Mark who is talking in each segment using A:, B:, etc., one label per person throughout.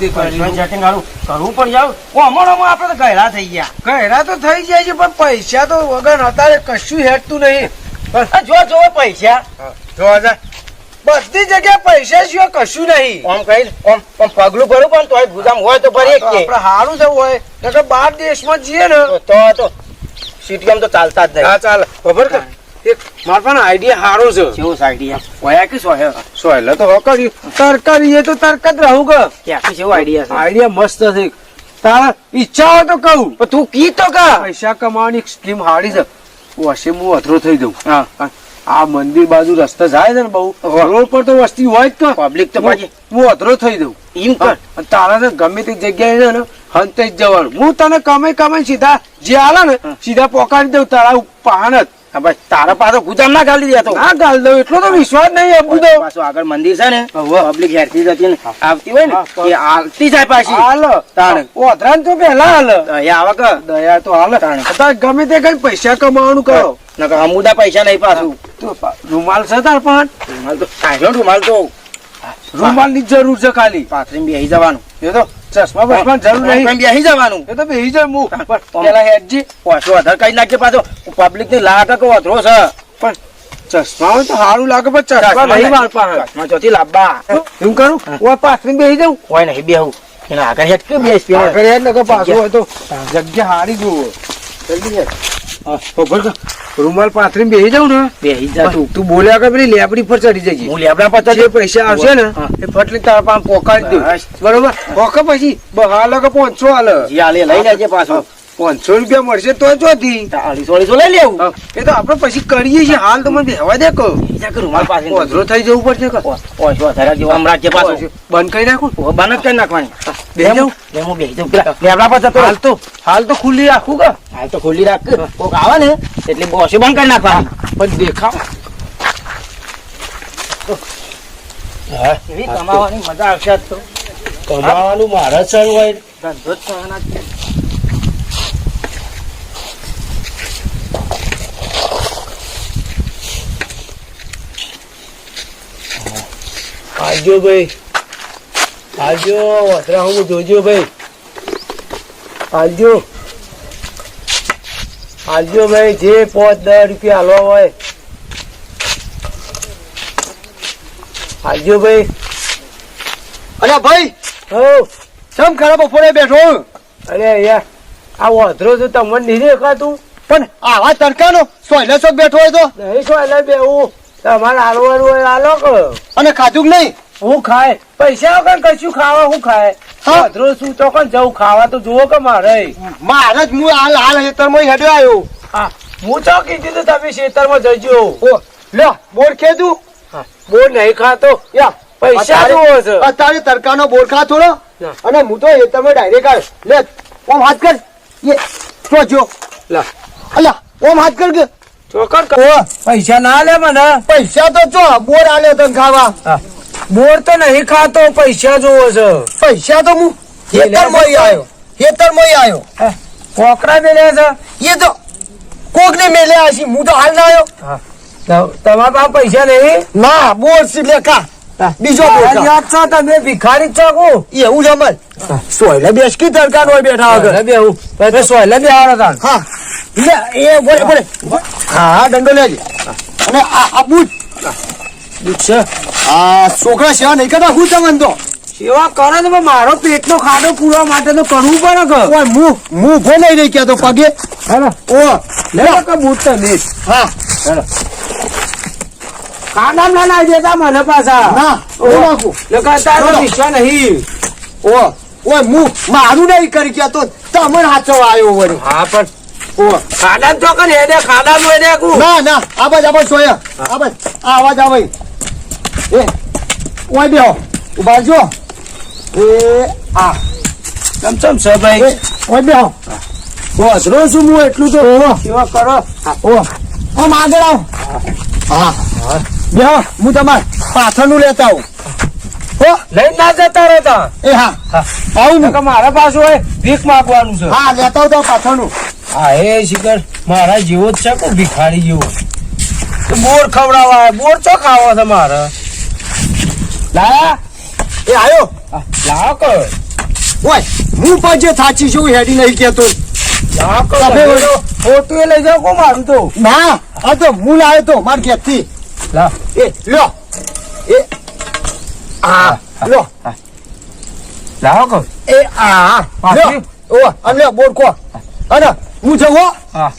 A: Setting હારું કરવું પણ જાવ અમારામાં આપણે તો ગયડા થઈ ગયા.
B: ગયડા તો થઈ જાય છે પણ પૈસા તો વગર અત્યારે કશું હેઠતું નહીં.
A: જો પૈસા
B: જોવા જાય બધી જગ્યાએ પૈસા સિવાય કશું નહીં.
A: આમ કઈ આમ પગલું ભરું પણ તોય ગુદામ હોય તો ભરી
B: આપણે સારું જવું હોય નકર બહાર દેશમાં જઈએ ને
A: તો સિટી તો ચાલતા જ નહીં.
B: હા ચાલે ખબર કે એક મારા પાસે આઈડિયા સારો છે.
A: કેવું આઈડિયા હોય કે સોહે
B: સોયલે તો કરી તરકારી એ તો તરકત રહું કે
A: ક્યાંથી કેવું આઈડિયા છે?
B: આઈડિયા મસ્ત છે. તારા ઈચ્છા હોય તો કહું
A: પણ તું કી તો કા
B: પૈસા કમાવાની સ્કીમ હારી છે. વસે હું અધરો થઈ દઉં.
A: હા
B: આ મંદિર બાજુ રસ્તા જાય છે ને બહુ રોડ પર તો વસ્તી હોય જ કે
A: પબ્લિક તો પાછી
B: હું અધરો થઈ દઉં.
A: એમ કર
B: તારા ને ગમે તે જગ્યાએ છે ને હંતે જ જવાનું. હું તને કમાઈ સીધા જે હાલે ને સીધા પોકાડી દઉં તારા પાન જ.
A: હા ભાઈ તારા પાસે ગુદામ ના ગાલી દેતો
B: ના ગાલ દઉં એટલો તો વિશ્વાસ નહીં આપું દઉં.
A: પાછું આગળ મંદિર છે ને પબ્લિક હેરતી જતી ને આવતી હોય ને એ હાલતી જાય પાછી
B: હાલ
A: તાણે
B: ઓધરાન તો પેલા હાલ
A: દયા આવે કે
B: દયા તો હાલ તારે ગમે તે કઈ પૈસા કમાવાનું કરો.
A: નકર અમુદા પૈસા નહીં પાછું.
B: રૂમાલ છે તાર પણ
A: રૂમાલ તો
B: રૂમાલ ની જરૂર છે ખાલી.
A: પાથરી બેસી જવાનું.
B: એ તો ચશ્મા બસમાં જરૂર નહીં.
A: બેસી જવાનું
B: એ તો બેસી જાય હું પેલા હેડજી
A: પાછો અધર કઈ નાખજે પાછો પબ્લિક ને લાગે કે વધરો છે
B: પણ ચશ્મા તો સારું લાગે પણ ચશ્મા નહીં માર પાસે
A: ચોથી લાંબા
B: એમ કરું હું પાછળ બેસી જાઉં
A: હોય નહીં બેહું એના આગળ હેડ કે બેસ
B: આગળ હેડ ને પાછું હોય તો જગ્યા હારી જુઓ જલ્દી હેડ. રૂમાલ પાથરી બેસી જાઉં ને
A: બેસી જા
B: તું બોલ્યા કે પેલી લેબડી પર ચડી જજે.
A: હું લેબડા પર
B: જે પૈસા આવશે ને એ ફટલી તારા પાસે પોકાડી દઉં. બરોબર પોકા પછી હાલ કે 500 હાલ
A: હાલે લઈ લેજે પાછો
B: 500 રૂપિયા મળશે તો ચોથી
A: 250 લઈ લેવું.
B: એ તો આપડે પછી કરીએ છીએ. હાલ તો મને બેહવા દે કહો
A: રૂમાલ પાસે
B: વધરો થઈ જવું પડશે બંધ કરી નાખું
A: બંધ જ કરી નાખવાની.
B: બેસી જાઉં
A: હું બેસી જાઉં લેબડા પર જતો
B: હાલ તો ખુલ્લી રાખું કે
A: હાલ તો ખોલી રાખ કોક આવે ને એટલે બોસે બંધ કરી નાખવાની.
B: પણ દેખાવ
A: એવી કમાવાની મજા આવશે. તો
B: કમાવાનું મારા સારું હોય
A: ધંધો જ કરવાના છે.
B: આવજો ભાઈ આવજો વધરા હું જોજો ભાઈ આવજો આવજો ભાઈ જે 5-10 રૂપિયા હાલવા હોય આવજો ભાઈ.
C: અરે ભાઈ
B: હો
C: કેમ ખરાબ બપોરે બેઠો?
B: અરે યાર આ વધરો તો તમને નહીં દેખાતું
C: પણ આવા તડકાનો સોયલે ચોક બેઠો હોય તો
B: નહીં શું એટલે બેવું તમારે હાલવાનું હોય હાલો કે
C: અને ખાધું કે નહીં?
B: હું ખાય પૈસા વગર કશું ખાવા હું ખાય વધરો શું તો કણ જવું ખાવા તો જુઓ કે મારે
C: મારે જ હું હાલ હેતરમાં હેડ્યો આવ્યો.
B: હા હું તો કીધું તો તમે ખેતરમાં જજો.
C: ઓ લ્યો બોર ખેદું
B: બોર નહીં ખાતો યા પૈસા જુઓ છે
C: અત્યારે તડકાનો બોર ખા થોડો અને હું તો હેતરમાં ડાયરેક્ટ આવ્યો. લે ઓમ હાથ કર એ તો જો
B: લા
C: અલ્યા ઓમ હાથ કર કે
B: ચોકર પૈસા ના લે મને
C: પૈસા તો જો બોર આલ્યો તને ખાવા.
B: બોર તો નહીં ખાતો પૈસા જોવો છે.
C: પૈસા તો હું હેતરમાં આવ્યો.
B: પોકરા મેળ્યા છે
C: એ તો કોક ને મેલ્યા હશે. હું તો હાલ ના આવ્યો.
B: તમારા પાસે પૈસા નહીં
C: ના બોર છે લેખા બીજો બોર ખા.
B: યાદ છો તમે ભિખારી જ છો કો
C: એવું જમલ સોયલે બેસકી તડકા નો બેઠા વગર
B: બેહું સોયલે બેહાડો તા
C: હા લે એ બોલે બોલે હા દંડો લેજે અને આ બૂટ
B: છે
C: આ છોકરા સેવા નહીં કરતા હું તમને તો
B: સેવા કરે તો મારો પેટનો ખાડો પૂરવા માટે તો કરવું પડે કે
C: ઓય મું ઉભો નહીં રહી ગયા તો પગે
B: હેલો
C: ઓ
B: લે કે બૂટ તો નહીં
C: હા
B: હેલો ખાડા ના નાખી દેતા મને પાછા
C: ના ઓ નાખું
B: તારો વિશ્વાસ નહીં
C: ઓ ઓય મારું નહીં કરી ગયા તો તમને હાચો આવ્યો વળી.
B: હા પણ
C: ઓ
B: ખાડા તો કરે એને ખાડા નો એને કુ
C: ના આબાજ સોયા આબાજ આ અવાજ આવે એ ઓય બેહો ઉભા જો એ આ
B: ચમચમ છે ભાઈ
C: ઓય બેહો
B: વધરો છું હું એટલું તો સેવા કરો
C: આમ આગળ આવ હા બેહો હું તમારે પાછળનું લેતા આવું
B: લઈ ના જતા રહેતા
C: એ હા આવું
B: કે મારા પાસે હોય ભીખ માંગવાનું છે
C: હા લેતા આવું તો પાછળનું
B: હા એ શિખર મારા જેવો જ છે કોઈ ભિખારી જેવો બોર ખવડાવવા બોર ચો ખાવા છે મારે
C: લાયા એ આવ્યો
B: લાવો કે
C: ઓય હું પણ જે થાચી છું હેડી નહીં કેતો તમે વળો.
B: ફોટો એ લઈ જાઓ કો મારું તો
C: ના આ તો હું લાવ્યો તો માર ઘેરથી
B: લા
C: એ લ્યો એ આ લ્યો
B: લાવો કો
C: એ આ લ્યો ઓ અને લ્યો બોર્ડ કો અને હું જવો
B: હા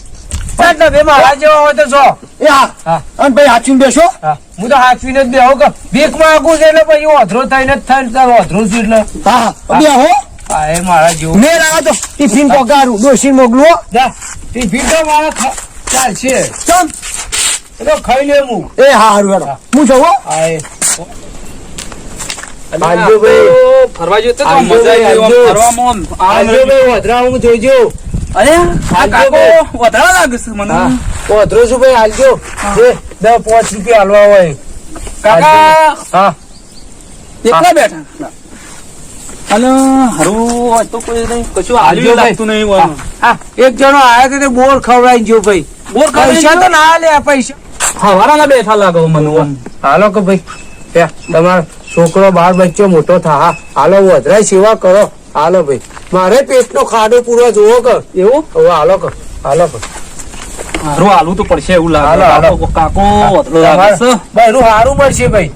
B: એટલે બે મારા જેવો હોય તો જો
C: એ હા
B: હા.
C: અને ભાઈ હાચીને બેસો
B: હા હું તો હાથવીને જ બેહો કે ભીખમાં આગું છે એટલે પછી ઓધરો થઈને જ થાય ને તારો ઓધરો છું એટલે
C: હા બેહો
B: હા એ મારા જેવું
C: મેં લાવ્યો તો ટિફિન પગારું ડોસી મોકલો
B: જા ટિફિન તો મારા ચાલશે
C: ચમ
B: એ તો ખાઈ લે હું
C: એ હા હારું હેડો હું જવો
B: હા એ
C: આવજો ભાઈ.
D: ફરવા જતો તો
B: આવજો
D: મજા
B: ભાઈ,
D: આવી
B: આવજો.
D: ફરવામાં
B: આવજો ભાઈ વધરાવું જોઈજો
D: અરે આ
B: આવજો
D: કાકો
B: ભાઈ.
D: વધારે લાગે છે મને
B: હા વધરો છું ભાઈ હાલજો જે 10-5 રૂપિયા હાલવા હોય
D: કાકા
B: હા
D: એકલા બેઠા અને હારું આજ તો કોઈ નહીં કશું
B: આવજો
D: હાલ્યું
B: ભાઈ.
D: લાગતું નહીં વાનું.
B: હા એક જણો આયો તો તે બોર ખવડાવી ગયો ભાઈ
D: બોર ખવડાવી
B: પૈસા તો
D: ગયો?
B: ના લે પૈસા
D: હવારાના બેઠા લાગો મને આમ.
B: હાલો કે ભાઈ ત્યાં તમારો છોકરો બાળ બચ્ચો મોટો થા હા હાલો વધરાય સેવા કરો હાલો ભાઈ મારે પેટનો ખાડો પૂરો જોવો કે
D: એવું
B: હવે હાલો કે હાલો કે
D: હારું હાલું તો પડશે એવું લાગે
B: હાલો, હાલો.
D: કાકો વધુ લાગે છે.
B: બૈરું સારું મળશે ભાઈ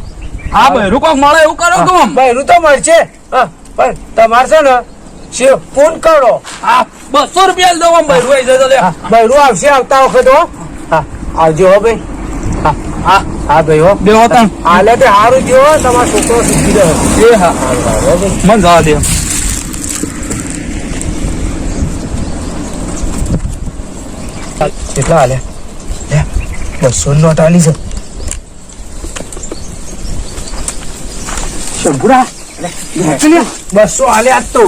D: હા બૈરું કોક મળે એવું કરો તો આમ.
B: બૈરું તો મળશે હા પણ તમારે છે ને શિવ ફોન કરો
D: હા 200 રૂપિયા દો આમ બૈરું આવી જાય તો લે.
B: હા, બૈરું આવશે આવતા વખત હો હા આવજો હો ભાઈ હા હા હા ભાઈ હો
D: બેહો તાણ.
B: હાલે તે સારું જો તમારો છોકરો શીખી રહ્યો
D: એ હા
B: હો ભાઈ
D: મન જવા દે
B: કેટલા હાલે લે 200 નોટ આલી છે શંભુરા લે 200 હાલે આજ તો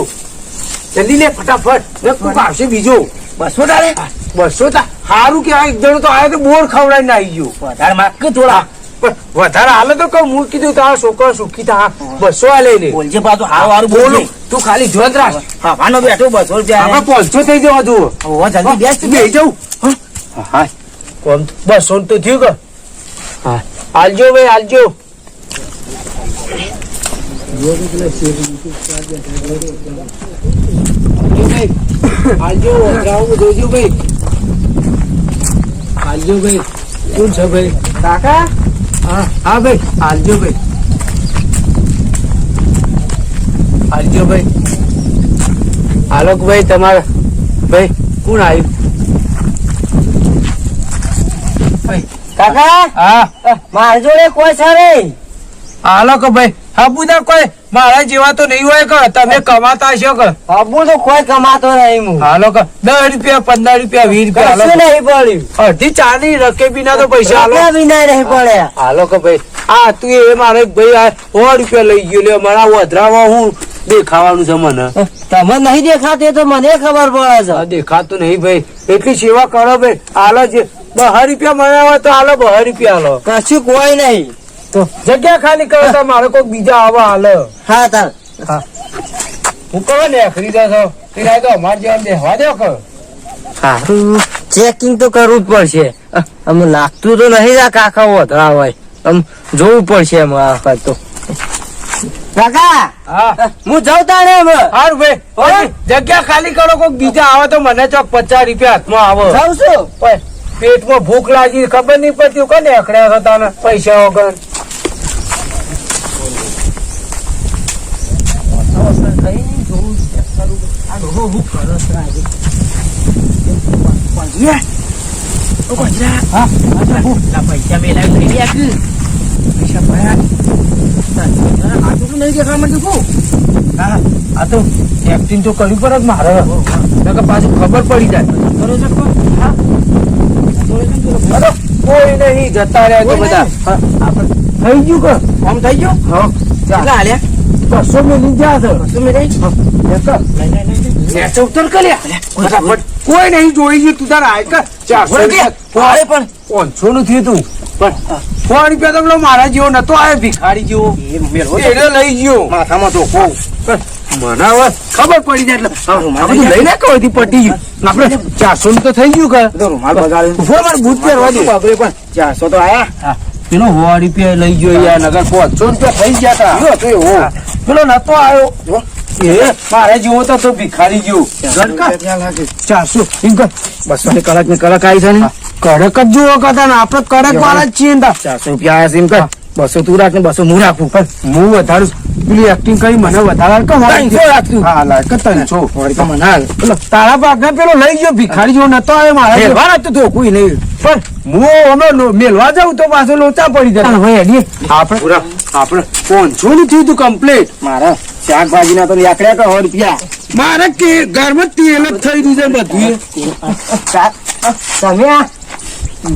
B: જલ્દી લે ફટાફટ ને કોક આવશે બીજો 200 તારે 200 તા હારું કે એક જણો તો આયો તો બોર ખવડાવીને આવી ગયો
D: વધારે માગ કે થોડા
B: પણ વધારે હાલે તો કહું હું કીધું તારો છોકરો સુખી થા 200 હાલે લે
D: બોલજે પાછું હારું હારું
B: બોલું
D: બોલું
B: તું ખાલી જોત રાખ
D: હા વાનો બેઠો 200 રૂપિયા
B: આપણે 500 થઈ જવા દઉં
D: ઓ જલ્દી બેસ તું.
B: બે જાઉં હા કોમ 200 તો થયું કે હા હાલજો ભાઈ હાલજો હાલજો રાવું જોજો ભાઈ હાલજો ભાઈ કોણ છે ભાઈ કાકા હા હા ભાઈ હાલજો ભાઈ હાલજો ભાઈ હાલોક ભાઈ તમારે ભાઈ કોણ આવ્યું
A: કાકા
B: હા
A: મારી જોડે કોઈ છે નહીં.
B: હાલો કે ભાઈ હા બુધા કોઈ મારા જેવા તો નહીં હોય કે તમે કમાતા છો કે
A: હબુ તો કોઈ કમાતો નહીં હું.
B: હાલો કે 10 રૂપિયા 15 રૂપિયા 20 રૂપિયા
A: કશું
B: હાલો
A: નહીં પડ્યું.
B: અડધી ચાની રકે બીના તો પૈસા હાલો
A: રૂપિયા વિના નહીં પડ્યા.
B: હાલો કે ભાઈ આ તું એ મારે ભાઈ આ 100 રૂપિયા લઈ ગયો લે મારા વધરામાં હું દેખાવાનું છે મને
A: તમે નહીં દેખાતે તો મને ખબર પડે
B: આ
A: છે.
B: દેખાતું નહીં ભાઈ એટલી સેવા કરો ભાઈ હાલો જે 2 રૂપિયા મળ્યા હોય તો હાલો 2 રૂપિયા હાલો
A: કશું કોઈ નહીં.
B: તો જગ્યા ખાલી કરો તો મારે કોઈ બીજા આવા હાલો
A: હા તાર
B: હું કહો ને ખરીદો છો ખરીદાય તો અમારે જેવા બેહવા દો કે
A: સારું ચેકિંગ તો કરવું જ પડશે. આમ લાગતું તો નહીં આ કાકા વધરા હોય આમ જોવું પડશે એમ આ વખત તો. કાકા
B: હા
A: હું જાઉં તાણે હવે.
B: સારું ભાઈ જગ્યા ખાલી કરો કોઈક બીજા આવે તો મને ચોક 50 રૂપિયા હાથમાં આવે
A: જાઉં છું.
B: પણ પેટમાં ભૂખ લાગી ખબર નહીં પડતી કોને અકડ્યા હતા ને પૈસા વગર
D: પૈસા બે લાખ લઈ આપ્યું
B: પૈસા ભર્યા
D: આટલું નહીં દેખાવા માંડ્યું કહું
B: હા આ તો એક્ટિંગ તો કરવી પડે જ મારે નકર પાછું ખબર પડી જાય
D: કરો છો કોણ? હા
B: અરે કોઈ નહીં જતા રહ્યા તો
D: કોઈ
B: બધા
D: નહીં?
B: હા, આપણે થઈ ગયું કે
D: આમ થઈ ગયો
B: હા
D: કેટલા હાલ્યા
B: 200 મેલી ગયા છે
D: શું મેળાય
B: નેચો ઉતર કર્યા ફટાફટ કોઈ નહીં જોઈ ગયું તું તારા આયકા 400 રૂપિયા
D: અરે પણ
B: 500 નું થયું તું પણ 100 રૂપિયા તો પેલો મારા જેવો નતો આવ્યો ભિખારી જેવો
D: એ મેળવો
B: એને લઈ ગયો
D: માથામાં તો કહું
B: મને હવે ખબર પડી જાય એટલે
D: રૂમાલ
B: આ બધું લઈ નાખો અહીંથી પટી ગયું આપણે 400 નું તો થઈ ગયું કે
D: તો રૂમાલ બગાડ્યો
B: ઉભો મારે બૂટ પહેરવા દે
D: બાપરે પણ 400 તો આયા
B: પેલો 100 રૂપિયા લઈ ગયો યાર નગર 500 રૂપિયા થઈ ગયા તા
D: જો તો એવો
B: પેલો નતો આવ્યો
D: જો
B: મારે જેવો તો ભિખારી જેવો ગણકા 400 એમ કર 200 ની કડક આવી છે ને કડક જ જુઓ કરતા ને આપણે કડક વાળા જ છીએ ને 400 રૂપિયા આવ્યા છે એમ કર 200 તું રાખ ને 200 હું રાખું પણ હું વધારું પેલી એક્ટિંગ કરી મને વધારે કે 300 રાખતું હા લાગ 300 વળી તો મને હાલ પેલો તારા ભાગને પેલો લઈ ગયો ભિખારી જેવો નતો આવે મારા વાર તો કોઈ નહીં પણ હું અમે મેલવા જાઉં તો પાછો લોચા પડી જાય ભાઈ અડી આપણે 500 નું થયું તું કમ્પ્લીટ મારા શાકભાજી ના તો લાકડા તો 100 રૂપિયા મારે કે ઘરમાં તેલ જ થઈ રહ્યું છે બધું
A: તમે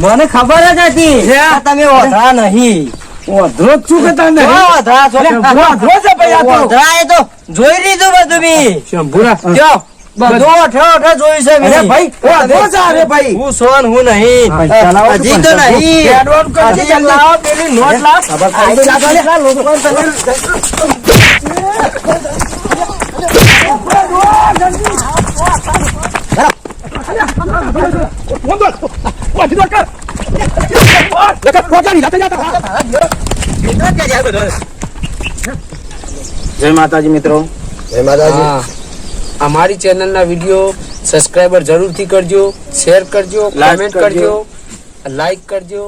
A: મને ખબર જ હતી આ તમે ઓઢા નહીં
B: ઓધરો જ છું કે તને
A: ઓઢા છો
B: ઓધરો છે ભાઈ આ તો
A: ઓઢા એ તો જોઈ લીધું બધું બી
B: શંભુરા
A: જો બધું ઓઠે જોયું છે
B: અરે ભાઈ ઓધરો છે અરે ભાઈ
A: હું સોન હું નહીં હજી તો નહીં
B: એડવાન્સ કરજે જલ્દી
A: લાવો પેલી નોટ લાવ
D: જય માતાજી મિત્રો.
C: જય માતાજી.
B: અમારી ચેનલ ના વિડીયો સબસ્ક્રાઇબર જરૂરથી કરજો, શેર કરજો, કમેન્ટ કરજો, લાઈક કરજો.